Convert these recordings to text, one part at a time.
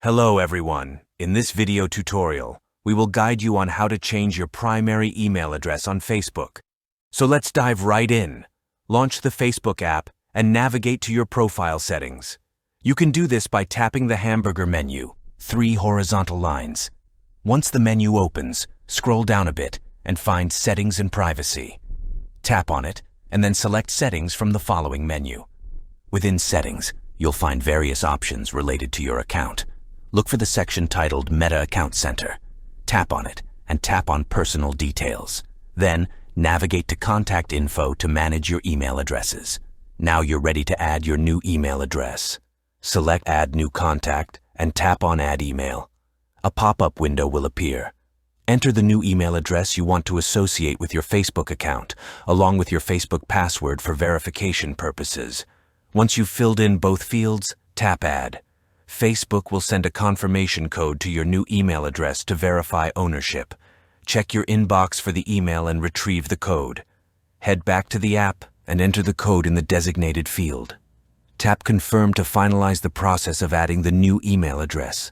Hello everyone. In this video tutorial, we will guide you on how to change your primary email address on Facebook. So let's dive right in. Launch the Facebook app and navigate to your profile settings. You can do this by tapping the hamburger menu, 3 horizontal lines. Once the menu opens, scroll down a bit and find Settings and Privacy. Tap on it and then select Settings from the following menu. Within Settings, you'll find various options related to your account. Look for the section titled Meta Account Center. Tap on it and tap on Personal Details. Then, navigate to Contact Info to manage your email addresses. Now you're ready to add your new email address. Select Add New Contact and tap on Add Email. A pop-up window will appear. Enter the new email address you want to associate with your Facebook account, along with your Facebook password for verification purposes. Once you've filled in both fields, tap Add. Facebook will send a confirmation code to your new email address to verify ownership. Check your inbox for the email and retrieve the code. Head back to the app and enter the code in the designated field. Tap Confirm to finalize the process of adding the new email address.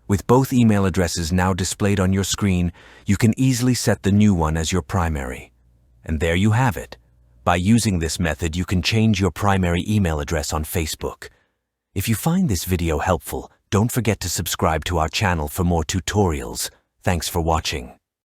With both email addresses now displayed on your screen, you can easily set the new one as your primary. And there you have it. By using this method, you can change your primary email address on Facebook. If you find this video helpful, don't forget to subscribe to our channel for more tutorials. Thanks for watching.